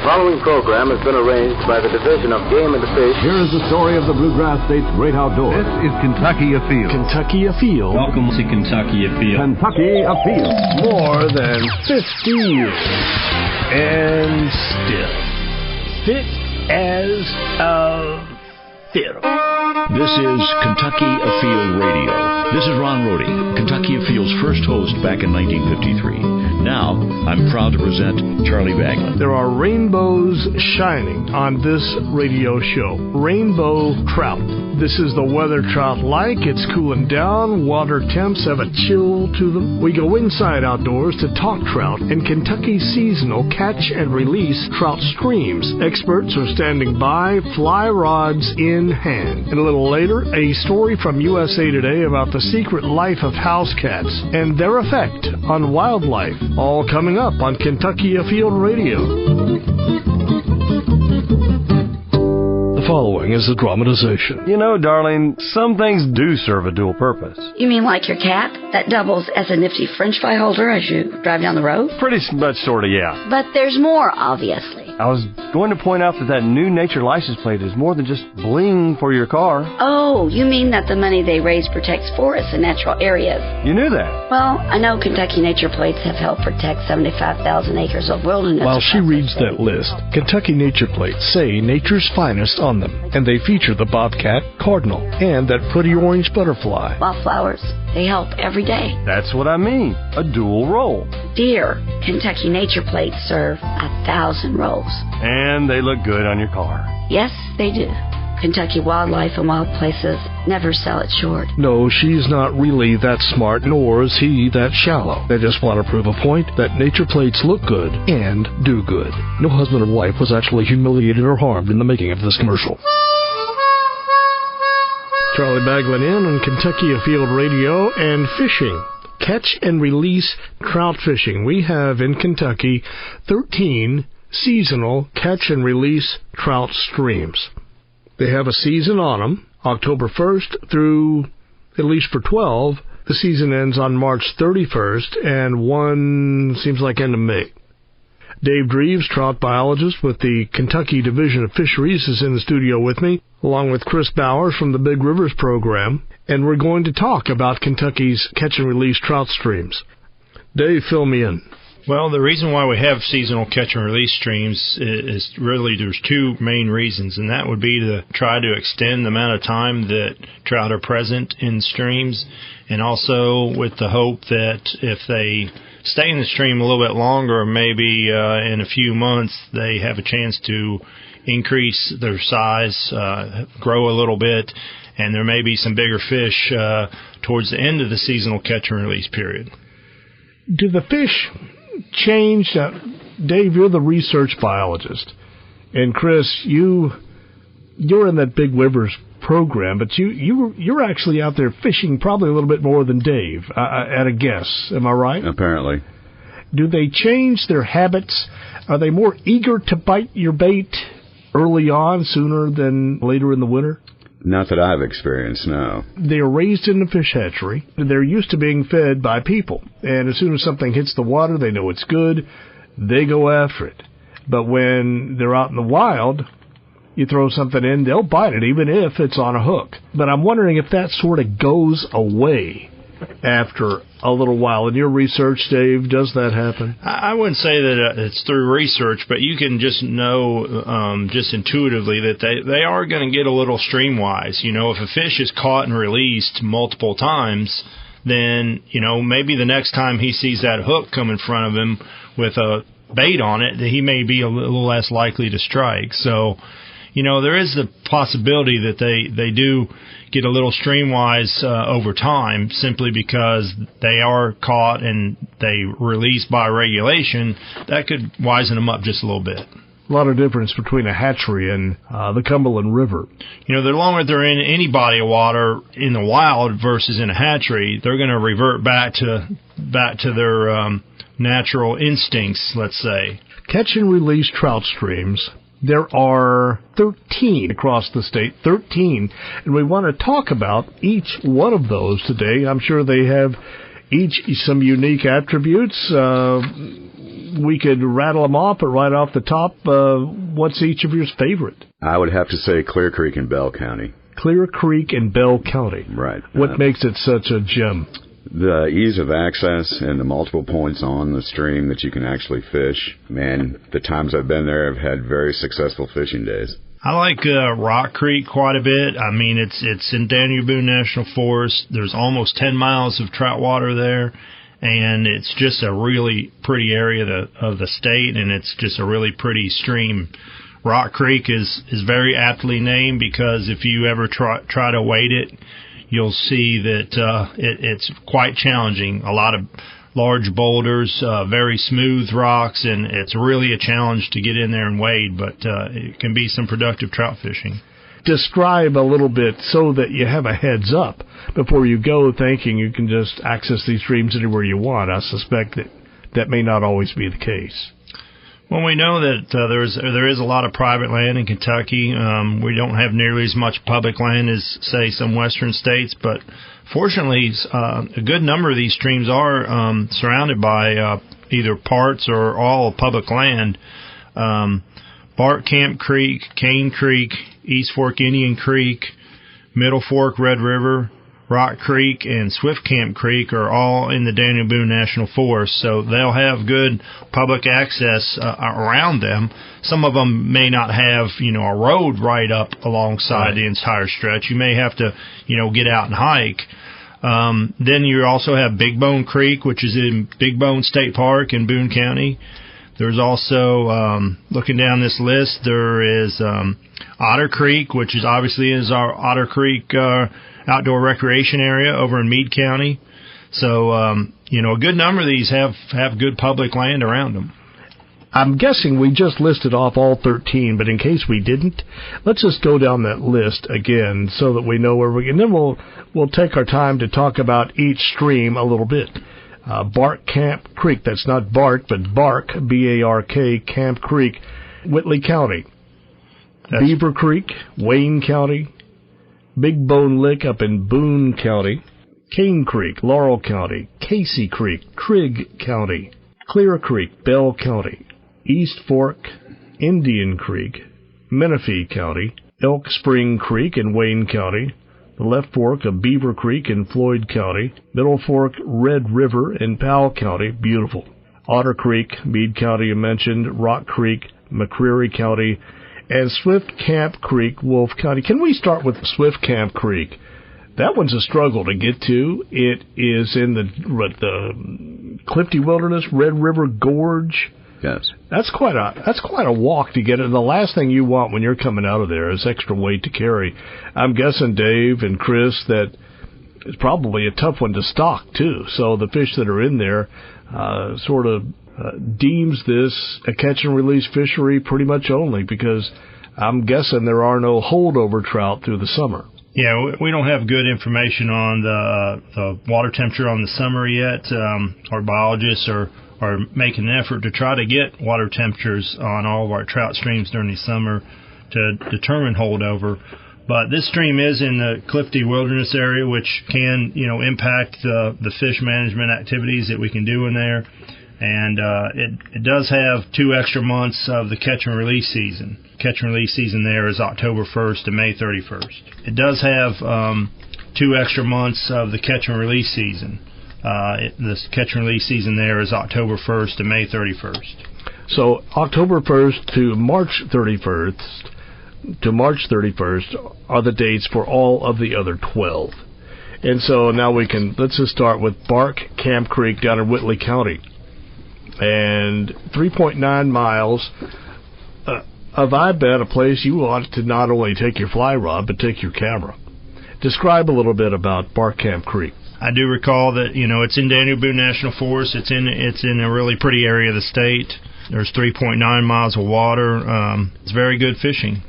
The following program has been arranged by the Division of Game and Fish. Here is the story of the Bluegrass State's great outdoors. This is Kentucky Afield. Kentucky Afield. Welcome to Kentucky Afield. Kentucky Afield. More than 50 years. And still fit as a fiddle. This is Kentucky Afield Radio. This is Ron Rohde, Kentucky Afield's first host back in 1953. Now, I'm proud to present Charlie Baglin. There are rainbows shining on this radio show. Rainbow trout. This is the weather trout like. It's cooling down. Water temps have a chill to them. We go inside outdoors to talk trout and Kentucky's seasonal catch and release trout streams. Experts are standing by, fly rods in hand. And a little later, a story from USA Today about the secret life of house cats and their effect on wildlife. All coming up on Kentucky Afield Radio. The following is a dramatization. You know, darling, some things do serve a dual purpose. You mean like your cat? That doubles as a nifty French fry holder as you drive down the road? Pretty much, sort of, yeah. But there's more, obviously. I was going to point out that new nature license plate is more than just bling for your car. Oh, you mean that the money they raise protects forests and natural areas? You knew that? Well, I know Kentucky Nature Plates have helped protect 75,000 acres of wilderness. While she reads that list, Kentucky Nature Plates say nature's finest on them, and they feature the bobcat, cardinal, and that pretty orange butterfly. Wildflowers. They help every day. That's what I mean. A dual role. Dear, Kentucky Nature Plates serve 1,000 roles. And they look good on your car. Yes, they do. Kentucky Wildlife and Wild Places never sell it short. No, she's not really that smart, nor is he that shallow. They just want to prove a point that nature plates look good and do good. No husband or wife was actually humiliated or harmed in the making of this commercial. Charlie Baglin in on Kentucky Afield Radio and fishing. Catch and release trout fishing. We have in Kentucky 13 seasonal catch and release trout streams. They have a season on them, October 1st through, at least for 12, the season ends on March 31st, and one seems like end of May. Dave Dreves, trout biologist with the Kentucky Division of Fisheries, is in the studio with me, along with Chris Bowers from the Big Rivers program, and we're going to talk about Kentucky's catch and release trout streams. Dave, fill me in. Well, the reason why we have seasonal catch and release streams is really there's two main reasons, and that would be to try to extend the amount of time that trout are present in streams, and also with the hope that if they stay in the stream a little bit longer, maybe in a few months, they have a chance to increase their size, grow a little bit, and there may be some bigger fish towards the end of the seasonal catch and release period. Do the fish change? Dave, you're the research biologist, and Chris, you're in that Big Rivers program, but you're actually out there fishing probably a little bit more than Dave, at a guess. Am I right? Apparently. Do they change their habits? Are they more eager to bite your bait early on, sooner than later in the winter? Not that I've experienced, no. They're raised in the fish hatchery. They're used to being fed by people. And as soon as something hits the water, they know it's good. They go after it. But when they're out in the wild, you throw something in, they'll bite it, even if it's on a hook. But I'm wondering if that sort of goes away after a little while. In your research, Dave, does that happen? I wouldn't say that it's through research, but you can just know just intuitively that they are going to get a little stream-wise. You know, if a fish is caught and released multiple times, then, you know, maybe the next time he sees that hook come in front of him with a bait on it, that he may be a little less likely to strike. So, you know, there is the possibility that they do get a little streamwise over time, simply because they are caught and they release by regulation. That could wisen them up just a little bit. A lot of difference between a hatchery and the Cumberland River. You know, the longer they're in any body of water in the wild versus in a hatchery, they're going to revert back to their natural instincts, let's say. Catch and release trout streams. There are 13 across the state, 13, and we want to talk about each one of those today. I'm sure they have each some unique attributes. we could rattle them off, but right off the top, what's each of yours favorite? I would have to say Clear Creek in Bell County. Clear Creek in Bell County. Right. What makes it such a gem? The ease of access and the multiple points on the stream that you can actually fish. Man, the times I've been there, I've had very successful fishing days. I like Rock Creek quite a bit. I mean, it's in Daniel Boone National Forest. There's almost 10 miles of trout water there, and it's just a really pretty area of the state, and it's just a really pretty stream. Rock Creek is very aptly named because if you ever try to wade it, you'll see that it's quite challenging. A lot of large boulders, very smooth rocks, and it's really a challenge to get in there and wade, but it can be some productive trout fishing. Describe a little bit so that you have a heads up before you go, thinking you can just access these streams anywhere you want. I suspect that may not always be the case. Well, we know that there is a lot of private land in Kentucky. We don't have nearly as much public land as, say, some western states, but fortunately, a good number of these streams are surrounded by either parts or all public land. Bark Camp Creek, Cane Creek, East Fork Indian Creek, Middle Fork Red River, Rock Creek, and Swift Camp Creek are all in the Daniel Boone National Forest, so they'll have good public access around them. Some of them may not have, a road right up alongside the entire stretch. You may have to, get out and hike. Then you also have Big Bone Creek, which is in Big Bone State Park in Boone County. There's also, looking down this list, there is Otter Creek, which is obviously our Otter Creek outdoor recreation area over in Meade County. So, a good number of these have good public land around them. I'm guessing we just listed off all 13, but in case we didn't, let's just go down that list again so that we know where and then we'll take our time to talk about each stream a little bit. Bark Camp Creek, that's not Bark, but Bark, B-A-R-K, Camp Creek, Whitley County. Beaver Creek, Wayne County. Big Bone Lick up in Boone County. Cane Creek, Laurel County. Casey Creek, Trigg County. Clear Creek, Bell County. East Fork, Indian Creek, Menifee County. Elk Spring Creek in Wayne County. The left fork of Beaver Creek in Floyd County. Middle Fork, Red River in Powell County. Beautiful. Otter Creek, Meade County you mentioned. Rock Creek, McCreary County. And Swift Camp Creek, Wolf County. Can we start with Swift Camp Creek? That one's a struggle to get to. It is in the Clifty Wilderness, Red River Gorge. Yes. That's quite a walk to get it. And the last thing you want when you're coming out of there is extra weight to carry. I'm guessing, Dave and Chris, that it's probably a tough one to stock, too. So the fish that are in there sort of deems this a catch-and-release fishery pretty much only because I'm guessing there are no holdover trout through the summer. Yeah, we don't have good information on the water temperature on the summer yet. Our biologists are making an effort to try to get water temperatures on all of our trout streams during the summer to determine holdover. But this stream is in the Clifty Wilderness area, which can, impact the fish management activities that we can do in there. And it does have 2 extra months of the catch and release season. Catch and release season there is October 1st to May 31st. It does have 2 extra months of the catch and release season. The catch and release season there is October 1st to May 31st. So October 1st to March 31st are the dates for all of the other 12. And so now let's just start with Bark Camp Creek down in Whitley County. And 3.9 miles of, I bet, a place you want to not only take your fly rod, but take your camera. Describe a little bit about Bark Camp Creek. I do recall that, it's in Daniel Boone National Forest. It's in a really pretty area of the state. There's 3.9 miles of water. It's very good fishing.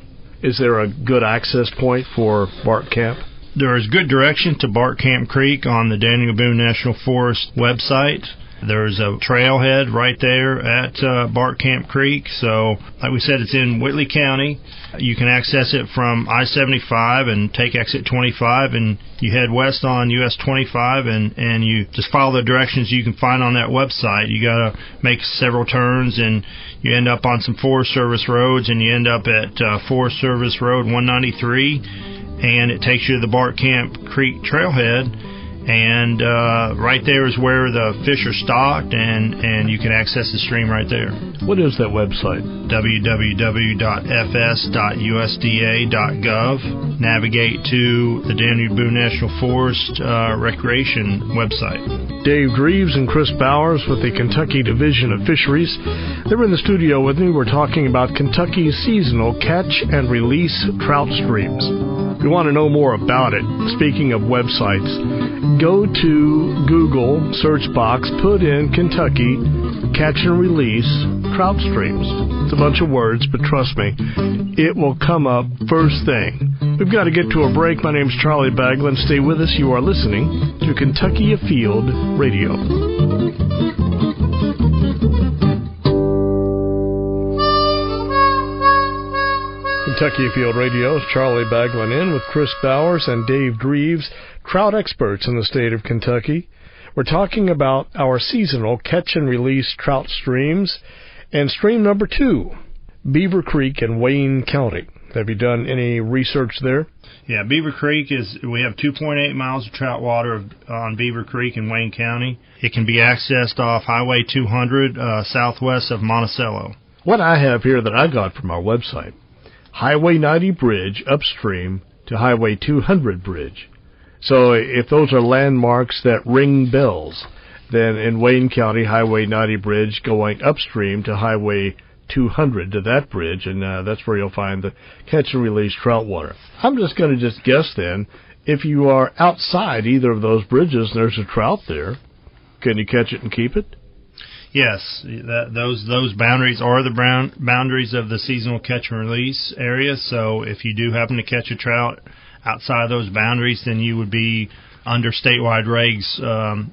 Is there a good access point for Bark Camp? There is good direction to Bark Camp Creek on the Daniel Boone National Forest website. There's a trailhead right there at Bark Camp Creek. So, like we said, it's in Whitley County. You can access it from I-75 and take exit 25, and you head west on US 25, and you just follow the directions you can find on that website. You got to make several turns, and you end up on some Forest Service roads, and you end up at Forest Service Road 193, and it takes you to the Bark Camp Creek trailhead. And right there is where the fish are stocked, and you can access the stream right there. What is that website? www.fs.usda.gov. Navigate to the Danube Boone National Forest Recreation website. Dave Dreves and Chris Bowers with the Kentucky Division of Fisheries. They're in the studio with me. We're talking about Kentucky's seasonal catch and release trout streams. If you want to know more about it, speaking of websites, go to Google search box, put in Kentucky catch and release trout streams. It's a bunch of words, but trust me, it will come up first thing. We've got to get to a break. My name's Charlie Baglin. Stay with us. You are listening to Kentucky Afield Radio. Kentucky Afield Radio is Charlie Baglin in with Chris Bowers and Dave Dreves, trout experts in the state of Kentucky. We're talking about our seasonal catch and release trout streams, and stream number 2, Beaver Creek in Wayne County. Have you done any research there? Yeah, Beaver Creek we have 2.8 miles of trout water on Beaver Creek in Wayne County. It can be accessed off Highway 200 southwest of Monticello. What I have here that I got from our website, Highway 90 bridge upstream to Highway 200 bridge. So if those are landmarks that ring bells, then in Wayne County, Highway 90 bridge going upstream to Highway 200 to that bridge, and that's where you'll find the catch and release trout water. I'm just going to guess then, if you are outside either of those bridges and there's a trout there, can you catch it and keep it? Yes, those boundaries are the boundaries of the seasonal catch and release area. So if you do happen to catch a trout outside those boundaries, then you would be under statewide regs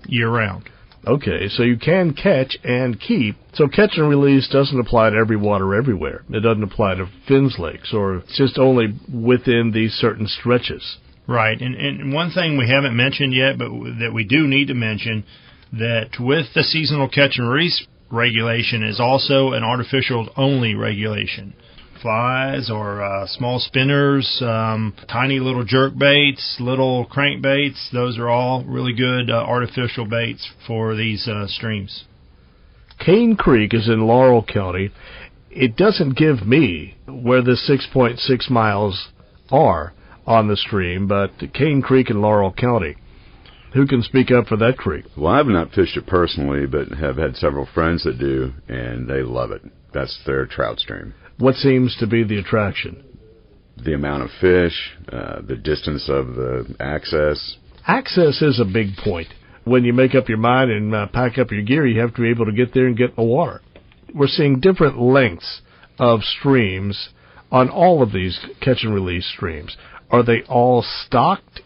year-round. Okay, so you can catch and keep. So catch and release doesn't apply to every water everywhere. It doesn't apply to Finn's Lakes, or it's just only within these certain stretches. Right, and one thing we haven't mentioned yet, but that we do need to mention, that with the seasonal catch and release regulation is also an artificial-only regulation. Flies or small spinners, tiny little jerk baits, little crankbaits, those are all really good artificial baits for these streams. Cane Creek is in Laurel County. It doesn't give me where the 6.6 miles are on the stream, but Cane Creek in Laurel County. Who can speak up for that creek? Well, I've not fished it personally, but have had several friends that do, and they love it. That's their trout stream. What seems to be the attraction? The amount of fish, the distance of the access. Access is a big point. When you make up your mind and pack up your gear, you have to be able to get there and get in the water. We're seeing different lengths of streams on all of these catch and release streams. Are they all stocked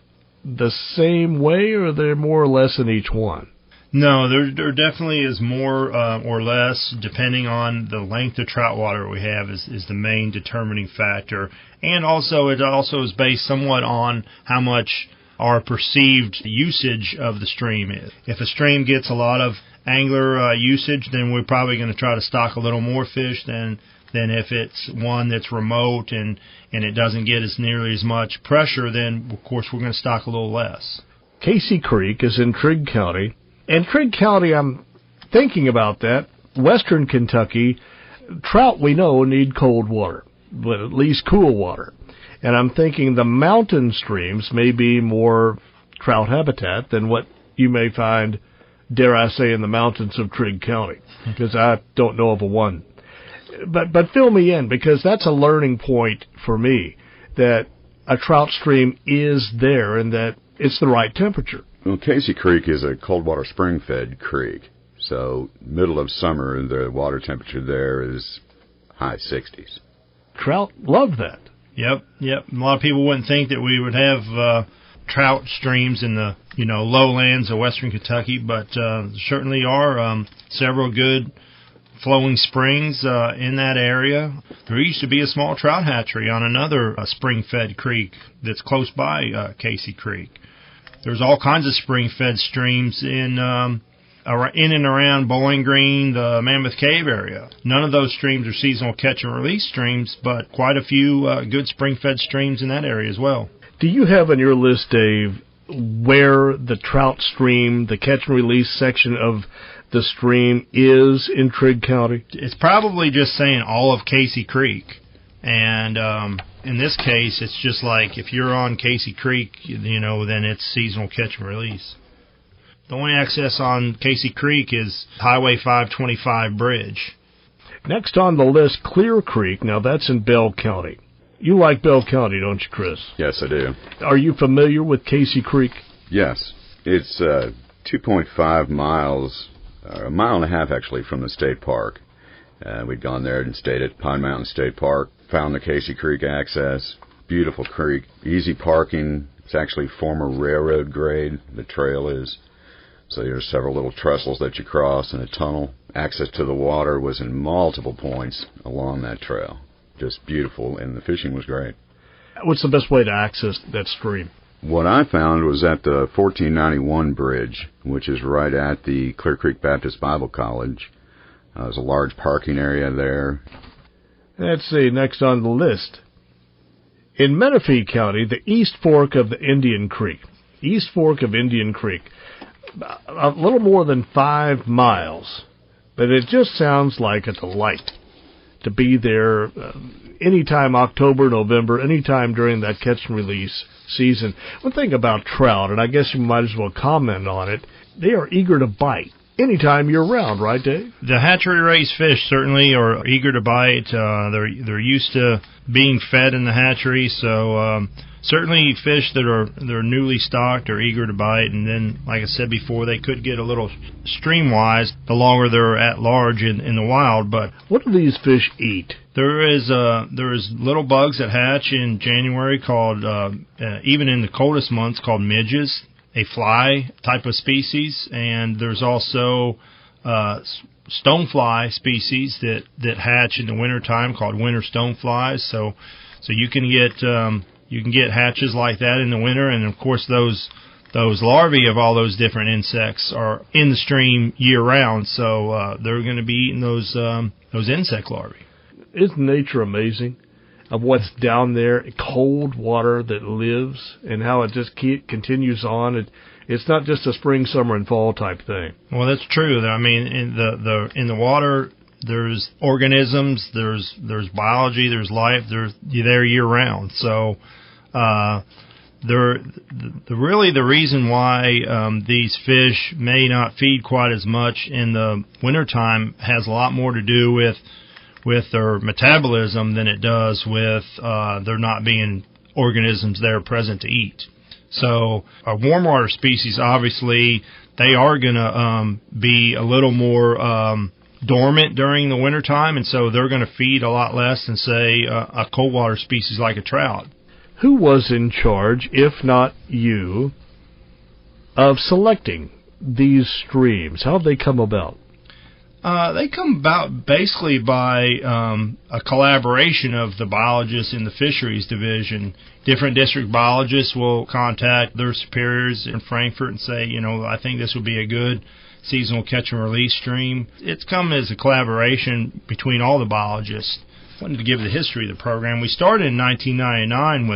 the same way, or are there more or less in each one? No, there definitely is more or less, depending on the length of trout water we have is the main determining factor. And also, it also is based somewhat on how much our perceived usage of the stream is. If a stream gets a lot of angler usage, then we're probably going to try to stock a little more fish than if it's one that's remote and it doesn't get as nearly as much pressure, then, of course, we're going to stock a little less. Casey Creek is in Trigg County. And Trigg County, I'm thinking about that. Western Kentucky, trout we know need cold water, but at least cool water. And I'm thinking the mountain streams may be more trout habitat than what you may find, dare I say, in the mountains of Trigg County, because I don't know of a one. But fill me in, because that's a learning point for me, that a trout stream is there and that it's the right temperature. Well, Casey Creek is a cold water spring-fed creek, so middle of summer, the water temperature there is high 60s. Trout love that. Yep. A lot of people wouldn't think that we would have trout streams in the lowlands of western Kentucky, but certainly are several good flowing springs in that area. There used to be a small trout hatchery on another spring-fed creek that's close by Casey Creek. There's all kinds of spring-fed streams in and around Bowling Green, the Mammoth Cave area. None of those streams are seasonal catch and release streams, but quite a few good spring-fed streams in that area as well. Do you have on your list, Dave, where the trout stream, the catch and release section of the stream is in Trigg County? It's probably just saying all of Casey Creek. And in this case, it's just like if you're on Casey Creek, then it's seasonal catch and release. The only access on Casey Creek is Highway 525 bridge. Next on the list, Clear Creek. Now, that's in Bell County. You like Bell County, don't you, Chris? Yes, I do. Are you familiar with Casey Creek? Yes. It's 2.5 miles, a mile and a half, actually, from the state park. We'd gone there and stayed at Pine Mountain State Park, found the Casey Creek access. Beautiful creek, easy parking. It's actually former railroad grade, the trail is. So there's several little trestles that you cross and a tunnel. Access to the water was in multiple points along that trail. Just beautiful, and the fishing was great. What's the best way to access that stream? What I found was at the 1491 bridge, which is right at the Clear Creek Baptist Bible College. There's a large parking area there. Let's see, next on the list. In Menifee County, the East Fork of the Indian Creek. East Fork of Indian Creek. A little more than 5 miles, but it just sounds like a delight to be there anytime October, November, anytime during that catch and release season. One thing about trout, and I guess you might as well comment on it, they are eager to bite anytime year-round, right, Dave? The hatchery-raised fish certainly are eager to bite. They're used to being fed in the hatchery, so certainly fish that are newly stocked are eager to bite. And then, like I said before, they could get a little stream-wise the longer they're at large in the wild. But what do these fish eat? There is little bugs that hatch in January called, even in the coldest months, called midges, a fly type of species. And there's also stonefly species that hatch in the wintertime called winter stoneflies. So you can get hatches like that in the winter, and of course those larvae of all those different insects are in the stream year round. So they're going to be eating those insect larvae. Isn't nature amazing? Of what's down there, cold water that lives, and how it just continues on. It's not just a spring, summer, and fall type thing. Well, that's true. I mean, in the water, there's organisms, there's biology, there's life. They're there year round. So, the reason why these fish may not feed quite as much in the wintertime has a lot more to do with their metabolism than it does with there not being organisms there present to eat. So a warm water species, obviously, they are going to be a little more dormant during the wintertime, and so they're going to feed a lot less than, say, a cold water species like a trout. Who was in charge, if not you, of selecting these streams? How did they come about? They come about basically by a collaboration of the biologists in the Fisheries Division. Different district biologists will contact their superiors in Frankfort and say, I think this would be a good seasonal catch and release stream. It's come as a collaboration between all the biologists. I wanted to give the history of the program. We started in 1999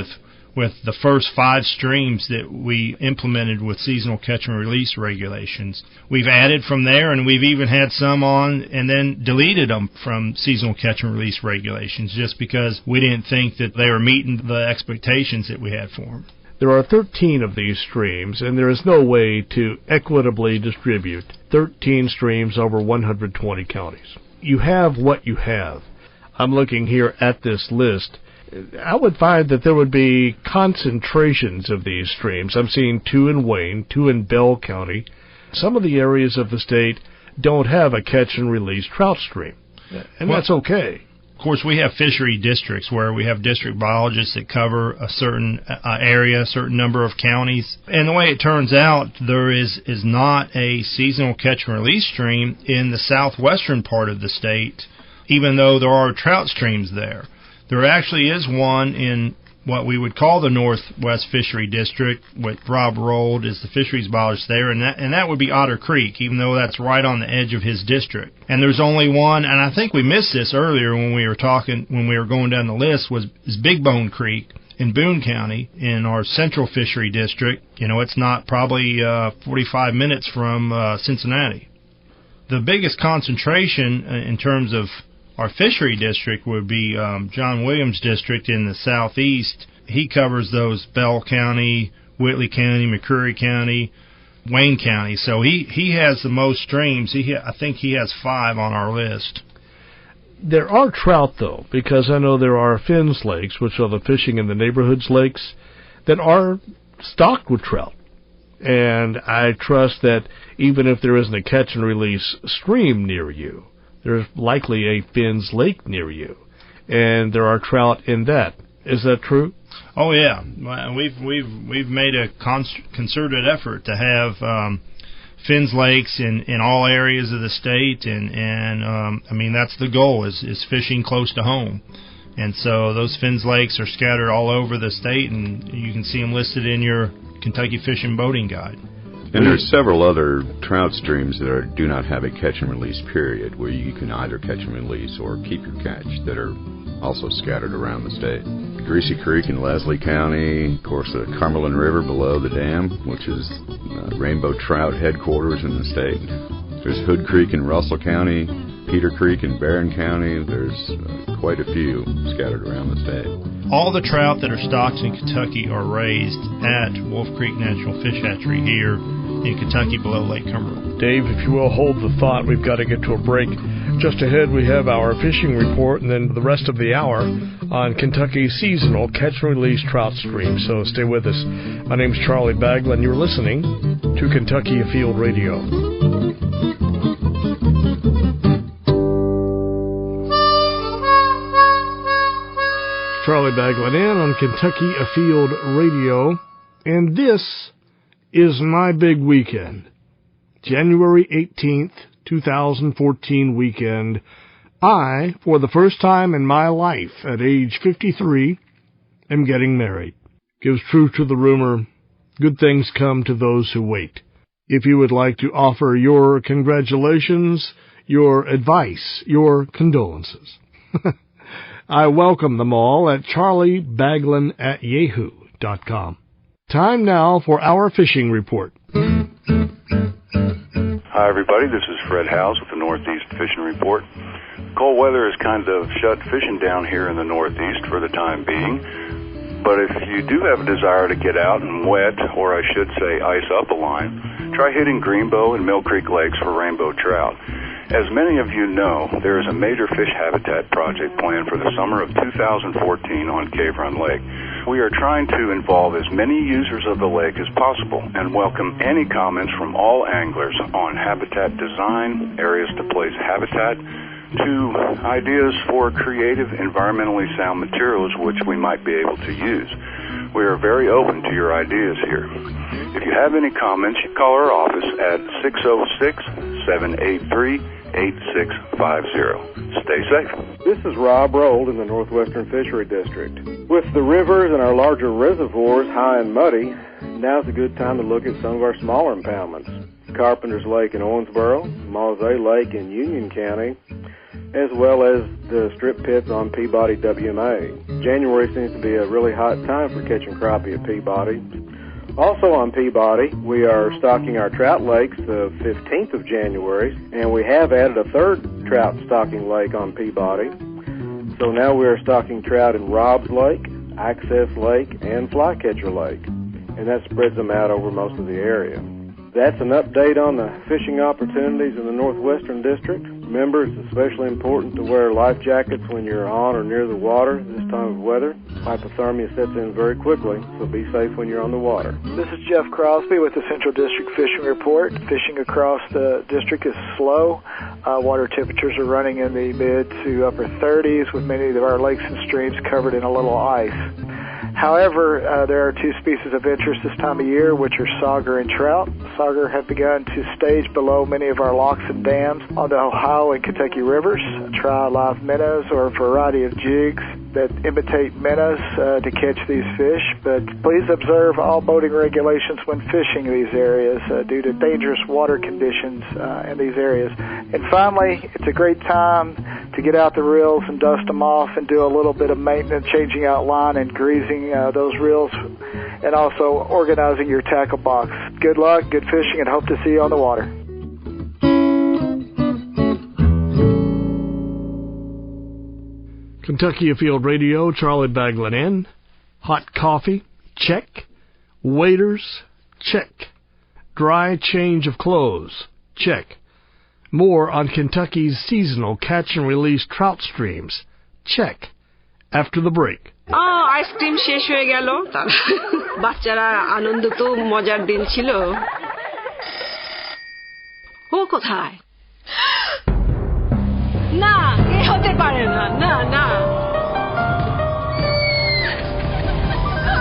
with the first 5 streams that we implemented with seasonal catch and release regulations. We've added from there, and we've even had some on and then deleted them from seasonal catch and release regulations just because we didn't think that they were meeting the expectations that we had for them. There are 13 of these streams, and there is no way to equitably distribute 13 streams over 120 counties. You have what you have. I'm looking here at this list. I would find that there would be concentrations of these streams. I'm seeing 2 in Wayne, 2 in Bell County. Some of the areas of the state don't have a catch and release trout stream, and that's okay. Of course, we have fishery districts where we have district biologists that cover a certain area, a certain number of counties. And the way it turns out, there is not a seasonal catch and release stream in the southwestern part of the state, even though there are trout streams there. There actually is one in what we would call the Northwest Fishery District, with Rob Rold is the fisheries biologist there, and that would be Otter Creek, even though that's right on the edge of his district. And there's only one, and I think we missed this earlier when we were going down the list, is Big Bone Creek in Boone County in our Central Fishery District. You know, it's not probably 45 minutes from Cincinnati. The biggest concentration in terms of our fishery district would be John Williams' district in the southeast. He covers those Bell County, Whitley County, McCreary County, Wayne County. So he has the most streams. I think he has 5 on our list. There are trout, though, because I know there are Finn's Lakes, which are the fishing in the neighborhoods lakes, that are stocked with trout. And I trust that even if there isn't a catch and release stream near you, there's likely a Finn's Lake near you, and there are trout in that. Is that true? Oh yeah, we've made a concerted effort to have Finn's Lakes in all areas of the state, and I mean that's the goal is fishing close to home, and so those Finn's Lakes are scattered all over the state, and you can see them listed in your Kentucky Fishing Boating Guide. And there are several other trout streams that do not have a catch and release period, where you can either catch and release or keep your catch, that are also scattered around the state. Greasy Creek in Leslie County, of course the Cumberland River below the dam, which is rainbow trout headquarters in the state. There's Hood Creek in Russell County, Peter Creek in Barron County. There's quite a few scattered around the state. All the trout that are stocked in Kentucky are raised at Wolf Creek National Fish Hatchery here in Kentucky below Lake Cumberland. Dave, if you will, hold the thought. We've got to get to a break. Just ahead, we have our fishing report, and then the rest of the hour on Kentucky's seasonal catch and release trout stream. So stay with us. My name's Charlie Bagwell, and you're listening to Kentucky Afield Radio. Charlie Bagwell in on Kentucky Afield Radio, and this is my big weekend. January 18th, 2014 weekend. I, for the first time in my life at age 53, am getting married. Gives truth to the rumor, good things come to those who wait. If you would like to offer your congratulations, your advice, your condolences, I welcome them all at charliebaglin@yahoo.com. Time now for our fishing report. Hi, everybody. This is Fred House with the Northeast Fishing Report. Cold weather has kind of shut fishing down here in the Northeast for the time being. But if you do have a desire to get out and wet, or I should say ice up a line, try hitting Greenbow and Mill Creek Lakes for rainbow trout. As many of you know, there is a major fish habitat project planned for the summer of 2014 on Cave Run Lake. We are trying to involve as many users of the lake as possible and welcome any comments from all anglers on habitat design, areas to place habitat, to ideas for creative, environmentally sound materials which we might be able to use. We are very open to your ideas here. If you have any comments, you call our office at 606-783-8650. Stay safe. This is Rob Rold in the Northwestern Fishery District. With the rivers and our larger reservoirs high and muddy, now's a good time to look at some of our smaller impoundments. Carpenter's Lake in Owensboro, Mosey Lake in Union County, as well as the strip pits on Peabody WMA. January seems to be a really hot time for catching crappie at Peabody. Also on Peabody, we are stocking our trout lakes the 15th of January, and we have added a third trout stocking lake on Peabody. So now we are stocking trout in Robbs Lake, Access Lake, and Flycatcher Lake, and that spreads them out over most of the area. That's an update on the fishing opportunities in the Northwestern District. Remember, it's especially important to wear life jackets when you're on or near the water this time of weather. Hypothermia sets in very quickly, so be safe when you're on the water. This is Jeff Crosby with the Central District Fishing Report. Fishing across the district is slow. Water temperatures are running in the mid to upper 30s, with many of our lakes and streams covered in a little ice. However, there are two species of interest this time of year, which are sauger and trout. Sauger have begun to stage below many of our locks and dams on the Ohio and Kentucky rivers. Try live minnows or a variety of jigs that imitate minnows to catch these fish, but please observe all boating regulations when fishing these areas due to dangerous water conditions in these areas. And finally, it's a great time to get out the reels and dust them off and do a little bit of maintenance, changing out line and greasing those reels, and also organizing your tackle box. Good luck, good fishing, and hope to see you on the water. Kentucky Afield Radio, Charlie Baglin in. Hot coffee, check. Waiters, check. Dry change of clothes, check. More on Kentucky's seasonal catch and release trout streams, check. After the break. Ice cream শেষ হয়ে গেল, বাচ্চারা আনন্দ তো মজার দিন ছিল। ও কোথায়? না, এ হতে পারে না, না না,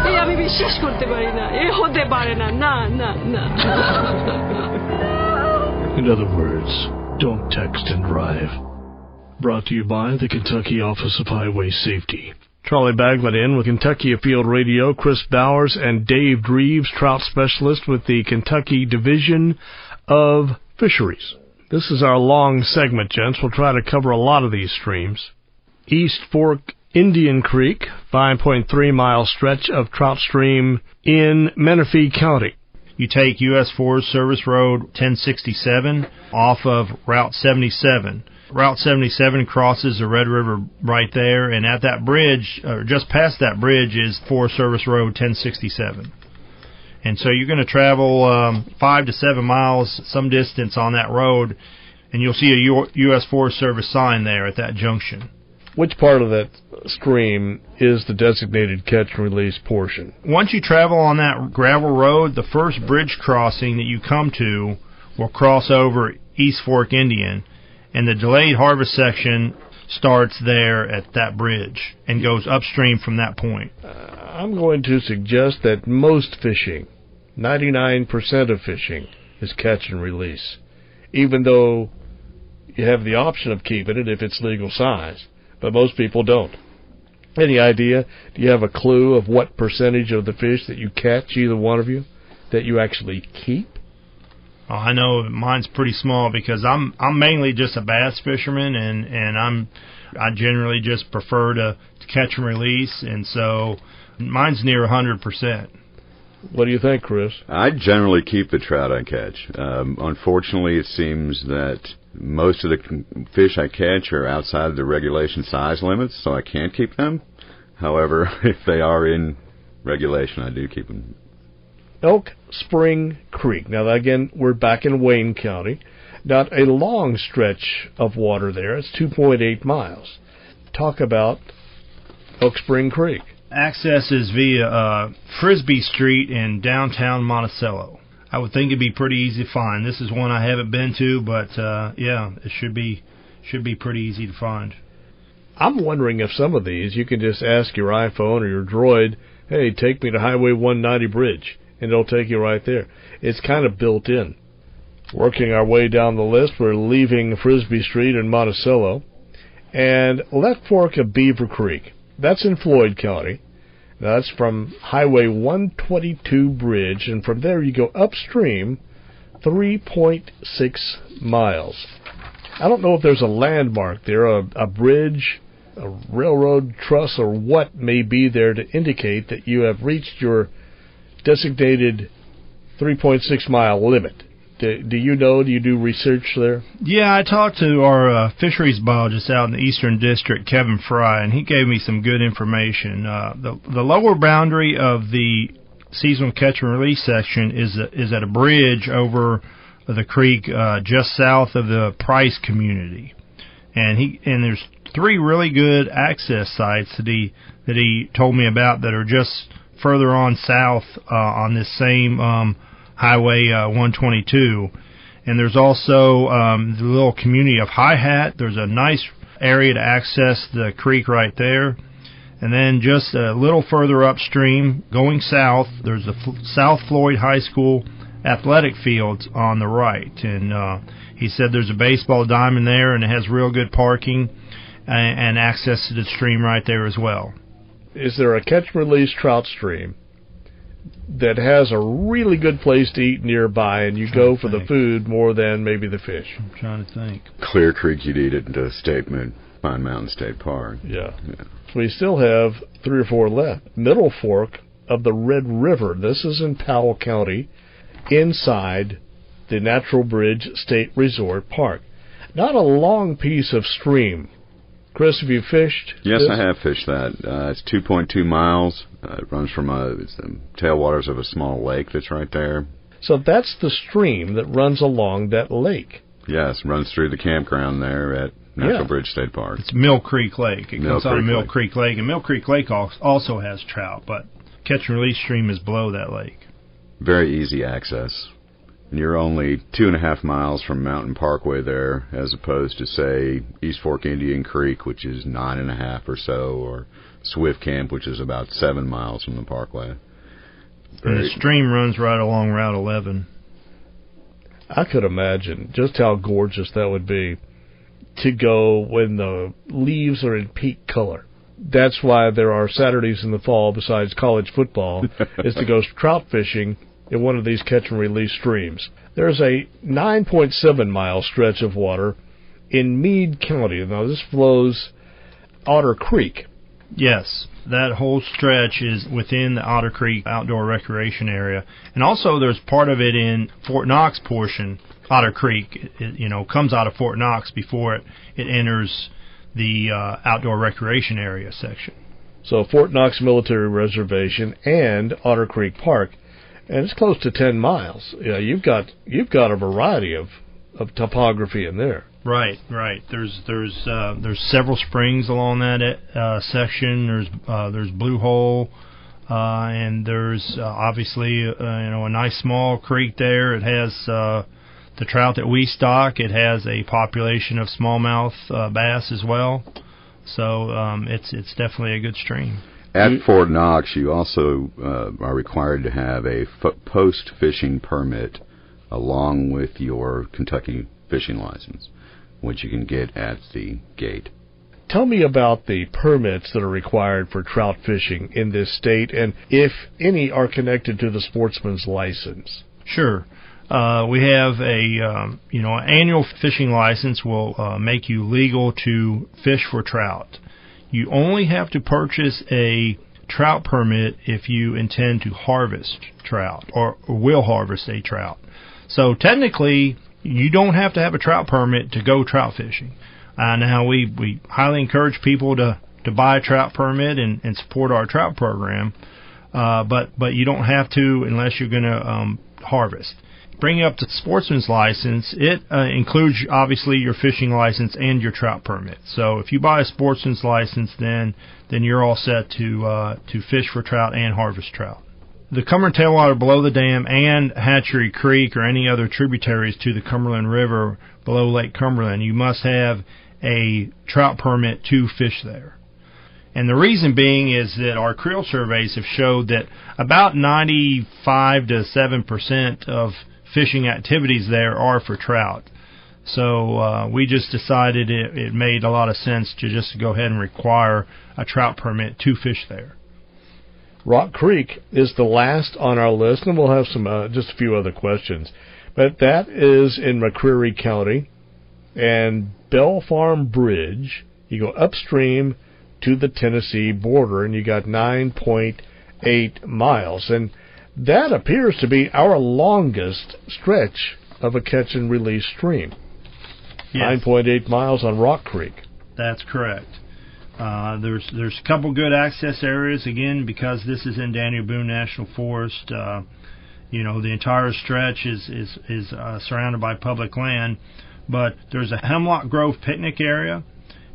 এই আমি বিশ্বাস করতে পারি না, এ হতে পারে না, না না না। In other words, don't text and drive. Brought to you by the Kentucky Office of Highway Safety. Charlie Baglin in with Kentucky Afield Radio, Chris Bowers and Dave Dreves, trout specialist with the Kentucky Division of Fisheries. This is our long segment, gents. We'll try to cover a lot of these streams. East Fork Indian Creek, 5.3-mile stretch of trout stream in Menifee County. You take U.S. Forest Service Road 1067 off of Route 77. Route 77 crosses the Red River right there, and at that bridge, or just past that bridge, is Forest Service Road 1067. And so you're going to travel 5 to 7 miles, some distance on that road, and you'll see a U.S. Forest Service sign there at that junction. Which part of that stream is the designated catch and release portion? Once you travel on that gravel road, the first bridge crossing that you come to will cross over East Fork Indian, and the delayed harvest section starts there at that bridge and goes upstream from that point. I'm going to suggest that most fishing, 99% of fishing, is catch and release, even though you have the option of keeping it if it's legal size, but most people don't. Any idea? Do you have a clue of what percentage of the fish that you catch, either one of you, that you actually keep? Oh, I know mine's pretty small because I'm mainly just a bass fisherman, and I generally just prefer to catch and release, and so mine's near 100%. What do you think, Chris? I generally keep the trout I catch. Unfortunately, it seems that most of the fish I catch are outside the regulation size limits, so I can't keep them. However, if they are in regulation, I do keep them. Elk Spring Creek. Now, again, we're back in Wayne County. Not a long stretch of water there. It's 2.8 miles. Talk about Elk Spring Creek. Access is via Frisbee Street in downtown Monticello. I would think it'd be pretty easy to find. This is one I haven't been to, but yeah, it should be pretty easy to find. I'm wondering if some of these you can just ask your iPhone or your Droid, hey, take me to Highway 190 Bridge, and it'll take you right there. It's kind of built in. Working our way down the list, we're leaving Frisbee Street in Monticello, and Left Fork of Beaver Creek. That's in Floyd County. Now, that's from Highway 122 Bridge, and from there you go upstream 3.6 miles. I don't know if there's a landmark there, a bridge, a railroad truss, or what may be there to indicate that you have reached your designated 3.6-mile limit. Do you know? Do you do research there? Yeah, I talked to our fisheries biologist out in the Eastern District, Kevin Fry, and he gave me some good information. The lower boundary of the seasonal catch and release section is at a bridge over the creek just south of the Price community. and there's 3 really good access sites that he told me about that are just further on south on this same Highway 122. And there's also the little community of High Hat. There's a nice area to access the creek right there. And then just a little further upstream, going south, there's the South Floyd High School athletic fields on the right. And he said there's a baseball diamond there, and it has real good parking and access to the stream right there as well. Is there a catch-release trout stream that has a really good place to eat nearby, and you go for the food more than maybe the fish? I'm trying to think. Clear Creek, you'd eat it into Pine Mountain State Park. Yeah. So we still have 3 or 4 left. Middle Fork of the Red River. This is in Powell County, inside the Natural Bridge State Resort Park. Not a long piece of stream. Chris, have you fished? Yes, this? I have fished that. It's 2.2 miles. It runs from it's the tailwaters of a small lake that's right there. So that's the stream that runs along that lake. Yes, runs through the campground there at Natural Bridge State Park. It's Mill Creek Lake. It comes out of Mill Lake. Creek Lake, and Mill Creek Lake also has trout, but catch and release stream is below that lake. Very easy access. And you're only 2.5 miles from Mountain Parkway there, as opposed to, say, East Fork Indian Creek, which is 9.5 or so, or Swift Camp, which is about 7 miles from the parkway. And the stream runs right along Route 11. I could imagine just how gorgeous that would be to go when the leaves are in peak color. That's why there are Saturdays in the fall, besides college football, is to go trout fishing in one of these catch-and-release streams. There's a 9.7-mile stretch of water in Meade County. Now, this flows Otter Creek. Yes, that whole stretch is within the Otter Creek outdoor recreation area. And also there's part of it in Fort Knox portion. Otter Creek, comes out of Fort Knox before it enters the outdoor recreation area section. So Fort Knox Military Reservation and Otter Creek Park. And it's close to 10 miles. Yeah, you've got a variety of topography in there. Right. There's several springs along that section. There's Blue Hole, and there's obviously a nice small creek there. It has the trout that we stock. It has a population of smallmouth bass as well. So it's definitely a good stream. At Fort Knox, you also are required to have a post-fishing permit along with your Kentucky fishing license, which you can get at the gate. Tell me about the permits that are required for trout fishing in this state, and if any are connected to the sportsman's license. Sure. We have an annual fishing license will make you legal to fish for trout. You only have to purchase a trout permit if you intend to harvest trout or will harvest a trout. So technically, you don't have to have a trout permit to go trout fishing. Now, we highly encourage people to buy a trout permit and support our trout program, but you don't have to unless you're going to harvest. Bringing up the sportsman's license, it includes obviously your fishing license and your trout permit. So if you buy a sportsman's license, then you're all set to fish for trout and harvest trout. The Cumberland tailwater below the dam and Hatchery Creek or any other tributaries to the Cumberland River below Lake Cumberland, you must have a trout permit to fish there. And the reason being is that our creel surveys have showed that about 95 to 7% of fishing activities there are for trout. So we just decided it made a lot of sense to just go ahead and require a trout permit to fish there. Rock Creek is the last on our list, and we'll have some just a few other questions. But that is in McCreary County, and Bell Farm Bridge, you go upstream to the Tennessee border, and you got 9.8 miles. And that appears to be our longest stretch of a catch-and-release stream. Yes. 9.8 miles on Rock Creek. That's correct. There's a couple good access areas, again, because this is in Daniel Boone National Forest. The entire stretch is surrounded by public land. But there's a Hemlock Grove picnic area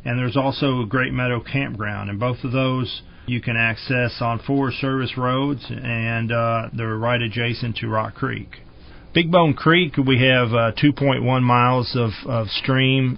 and there's also a Great Meadow Campground, and both of those you can access on Forest Service roads, and they're right adjacent to Rock Creek. Big Bone Creek, we have 2.1 miles of stream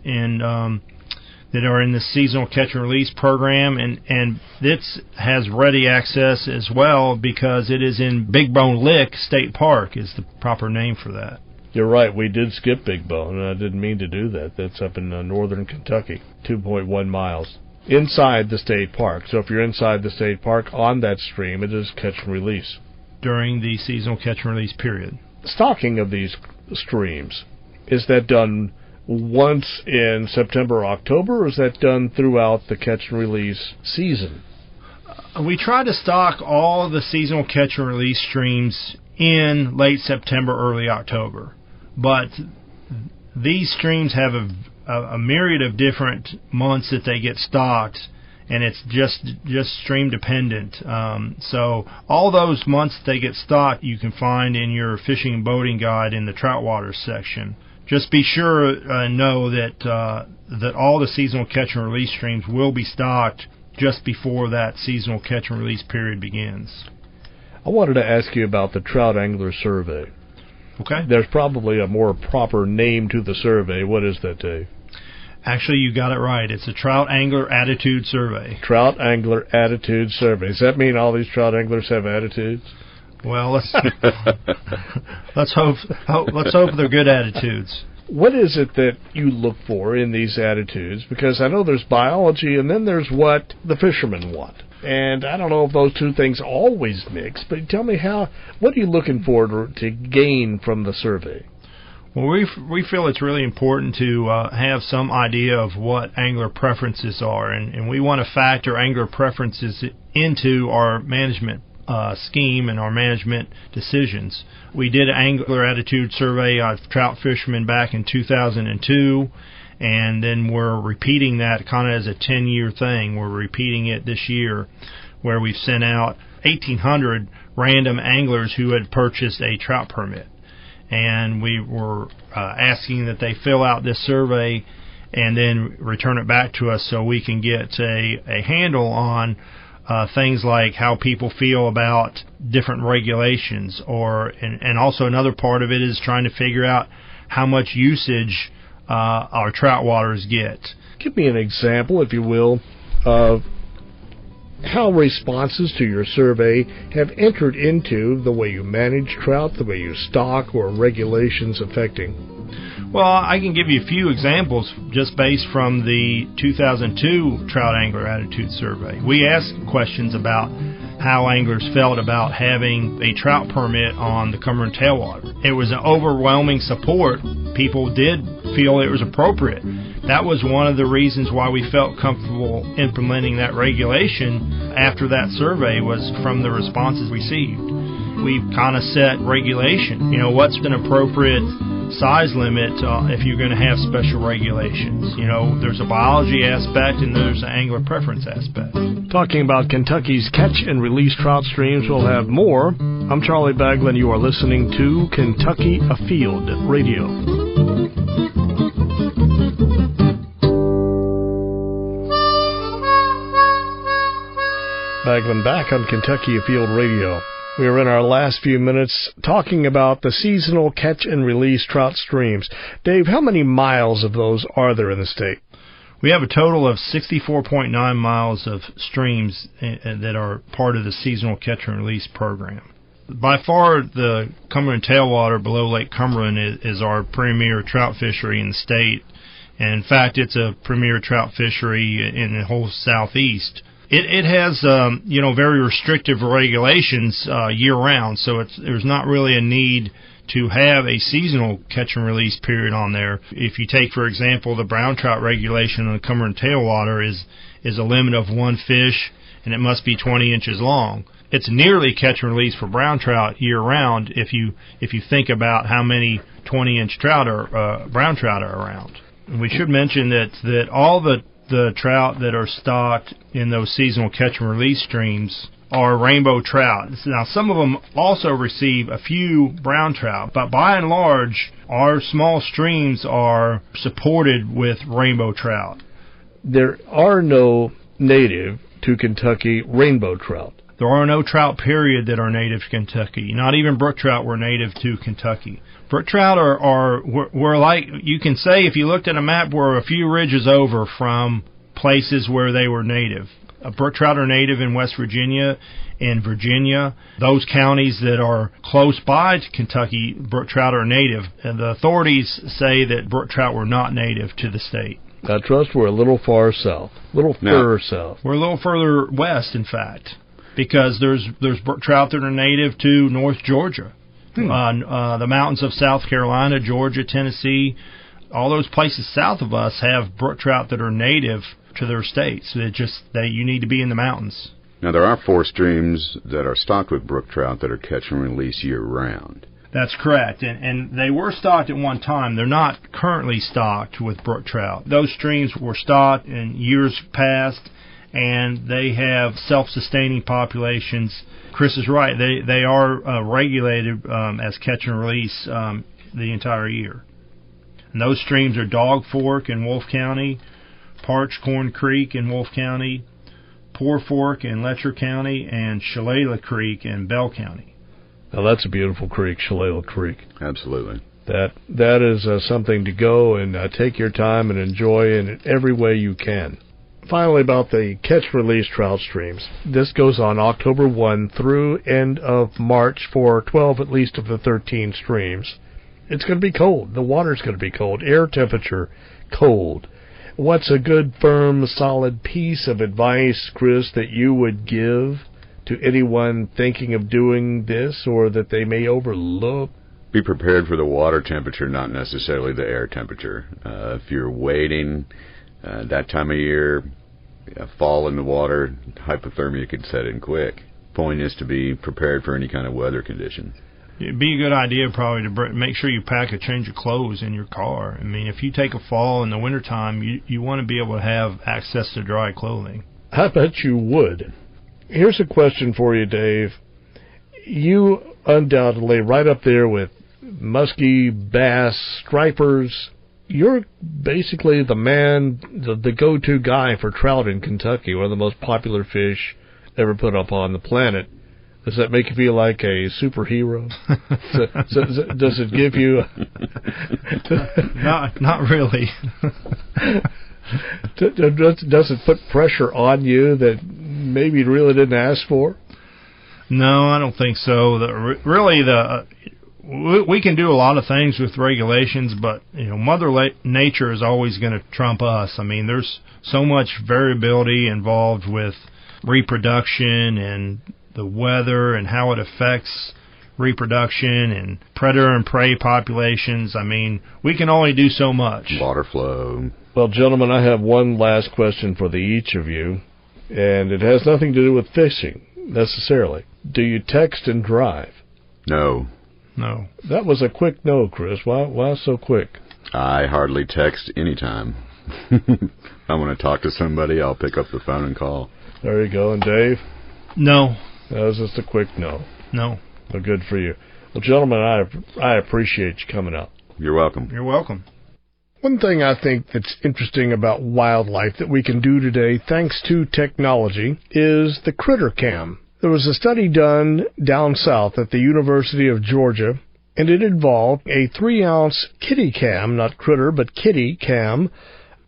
that are in the seasonal catch and release program, and this has ready access as well because it is in Big Bone Lick State Park is the proper name for that. You're right, we did skip Big Bone, and I didn't mean to do that. That's up in northern Kentucky, 2.1 miles inside the state park. So if you're inside the state park on that stream, it is catch and release. During the seasonal catch and release period. Stocking of these streams, is that done once in September or October, or is that done throughout the catch and release season? We try to stock all the seasonal catch and release streams in late September, early October. But these streams have a myriad of different months that they get stocked, and it's just stream dependent. So all those months they get stocked you can find in your fishing and boating guide in the trout water section. Just be sure and know that all the seasonal catch and release streams will be stocked just before that seasonal catch and release period begins. I wanted to ask you about the Trout Angler Survey. Okay. There's probably a more proper name to the survey. What is that, Dave? Actually, you got it right. It's a Trout Angler Attitude Survey. Trout Angler Attitude Survey. Does that mean all these trout anglers have attitudes? Well, let's hope they're good attitudes. What is it that you look for in these attitudes? Because I know there's biology, and then there's what the fishermen want. And I don't know if those two things always mix, but tell me what are you looking for to gain from the survey? Well, we feel it's really important to have some idea of what angler preferences are, and we want to factor angler preferences into our management scheme and our management decisions. We did an angler attitude survey of trout fishermen back in 2002, and then we're repeating that kind of as a 10-year thing. We're repeating it this year, where we've sent out 1,800 random anglers who had purchased a trout permit. And we were asking that they fill out this survey and then return it back to us so we can get a handle on things like how people feel about different regulations, and also another part of it is trying to figure out how much usage our trout waters get. Give me an example, if you will, of how responses to your survey have entered into the way you manage trout, the way you stock, or regulations affecting. Well, I can give you a few examples just based from the 2002 Trout Angler Attitude Survey. We asked questions about how anglers felt about having a trout permit on the Cumberland tailwater. It was an overwhelming support. People did feel it was appropriate. That was one of the reasons why we felt comfortable implementing that regulation after that survey, was from the responses received. We've kind of set regulation. You know, what's an appropriate size limit if you're going to have special regulations? You know, there's a biology aspect and there's an angler preference aspect. Talking about Kentucky's catch and release trout streams, we'll have more. I'm Charlie Baglin. You are listening to Kentucky Afield Radio. Baglin back on Kentucky Afield Radio. We are in our last few minutes talking about the seasonal catch and release trout streams. Dave, how many miles of those are there in the state? We have a total of 64.9 miles of streams that are part of the seasonal catch and release program. By far, the Cumberland tailwater below Lake Cumberland is our premier trout fishery in the state. And in fact, it's a premier trout fishery in the whole southeast. It has, very restrictive regulations year-round, so there's not really a need to have a seasonal catch and release period on there. If you take, for example, the brown trout regulation on the Cumberland tailwater is a limit of one fish, and it must be 20 inches long. It's nearly catch and release for brown trout year-round if you think about how many 20-inch brown trout are around. And we should mention that all the trout that are stocked in those seasonal catch and release streams are rainbow trout. Now, some of them also receive a few brown trout, but by and large, our small streams are supported with rainbow trout. there are no native to Kentucky rainbow trout. There are no trout, period, that are native to Kentucky. Not even brook trout were native to Kentucky. Brook trout were like, you can say, if you looked at a map, we're a few ridges over from places where they were native. Brook trout are native in West Virginia and Virginia. Those counties that are close by to Kentucky, brook trout are native. And the authorities say that brook trout were not native to the state. I trust we're a little far south, further south. We're a little further west, in fact, because there's brook trout that are native to North Georgia. The mountains of South Carolina, Georgia, Tennessee, all those places south of us have brook trout that are native to their states. You need to be in the mountains. Now, there are 4 streams that are stocked with brook trout that are catch and release year-round. That's correct, and they were stocked at one time. They're not currently stocked with brook trout. Those streams were stocked in years past, and they have self-sustaining populations. Chris is right. They are regulated as catch and release the entire year. And those streams are Dog Fork in Wolfe County, Parched Corn Creek in Wolfe County, Poor Fork in Letcher County, and Shalala Creek in Bell County. Now, that's a beautiful creek, Shalala Creek. Absolutely. That is something to go and take your time and enjoy in every way you can. Finally, about the catch-release trout streams. This goes on October 1 through end of March for 12 at least of the 13 streams. It's going to be cold. The water's going to be cold. Air temperature, cold. What's a good, firm, solid piece of advice, Chris, that you would give to anyone thinking of doing this or that they may overlook? Be prepared for the water temperature, not necessarily the air temperature. If you're waiting that time of year, fall in the water, hypothermia could set in quick. Point is to be prepared for any kind of weather condition. It'd be a good idea probably to make sure you pack a change of clothes in your car. I mean, if you take a fall in the wintertime, you want to be able to have access to dry clothing. I bet you would. Here's a question for you, Dave. You undoubtedly right up there with muskie, bass, stripers. You're basically the man, the go-to guy for trout in Kentucky, one of the most popular fish ever put up on the planet. Does that make you feel like a superhero? Does it give you... Not really. Does it put pressure on you that maybe you really didn't ask for? No, I don't think so. We can do a lot of things with regulations, but Mother Nature is always going to trump us. I mean, there's so much variability involved with reproduction and the weather and how it affects reproduction and predator and prey populations. I mean, we can only do so much. Water flow. Well, gentlemen, I have one last question for each of you, and it has nothing to do with fishing necessarily. Do you text and drive? No. No. That was a quick no, Chris. Why so quick? I hardly text anytime. If I want to talk to somebody, I'll pick up the phone and call. There you go. And Dave? No. That was just a quick no. No. Well, good for you. Well, gentlemen, I appreciate you coming up. You're welcome. You're welcome. One thing I think that's interesting about wildlife that we can do today, thanks to technology, is the critter cam. There was a study done down south at the University of Georgia, and it involved a 3-ounce kitty cam, not critter, but kitty cam.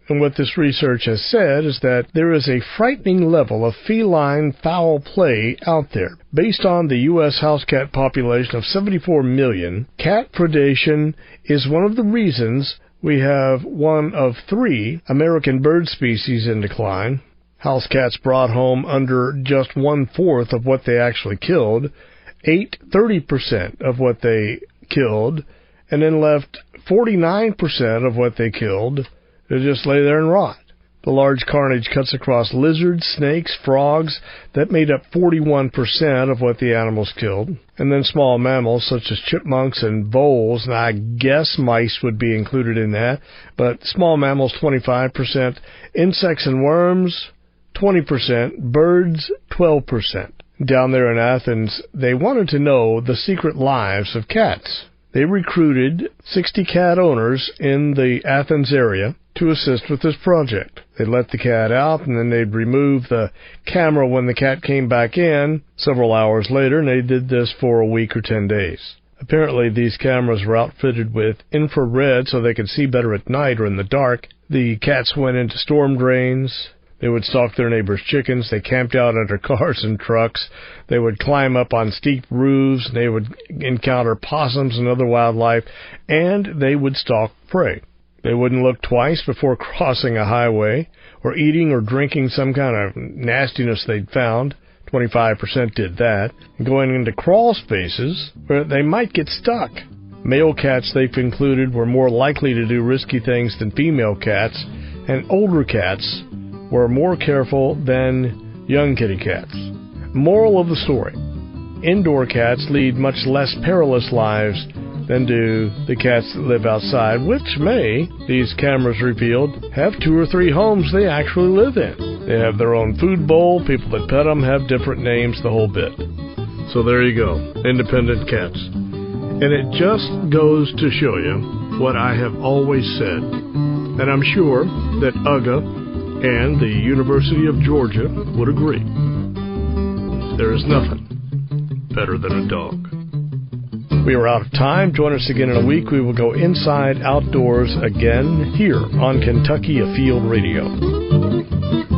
And what this research has said is that there is a frightening level of feline foul play out there. Based on the U.S. house cat population of 74 million, cat predation is one of the reasons we have one of 3 American bird species in decline. House cats brought home under just 1/4 of what they actually killed, ate 30% of what they killed, and then left 49% of what they killed to just lay there and rot. The large carnage cuts across lizards, snakes, frogs. That made up 41% of what the animals killed. And then small mammals such as chipmunks and voles, and I guess mice would be included in that, but small mammals 25%, insects and worms 20%, birds 12%. Down there in Athens, they wanted to know the secret lives of cats. they recruited 60 cat owners in the Athens area to assist with this project. They'd let the cat out, and then they'd remove the camera when the cat came back in several hours later, and they did this for a week or 10 days. Apparently, these cameras were outfitted with infrared so they could see better at night or in the dark. The cats went into storm drains. They would stalk their neighbors' chickens. They camped out under cars and trucks. They would climb up on steep roofs. They would encounter possums and other wildlife, and they would stalk prey. They wouldn't look twice before crossing a highway or eating or drinking some kind of nastiness they'd found. 25% did that. Going into crawl spaces where they might get stuck. Male cats, they concluded, were more likely to do risky things than female cats, and older cats were more careful than young kitty cats. Moral of the story: indoor cats lead much less perilous lives than do the cats that live outside, which may, these cameras revealed, have 2 or 3 homes they actually live in. They have their own food bowl, people that pet them have different names, the whole bit. So there you go, independent cats. And it just goes to show you what I have always said, and I'm sure that UGA and the University of Georgia would agree. There is nothing better than a dog. We are out of time. Join us again in a week. We will go inside outdoors again here on Kentucky Afield Radio.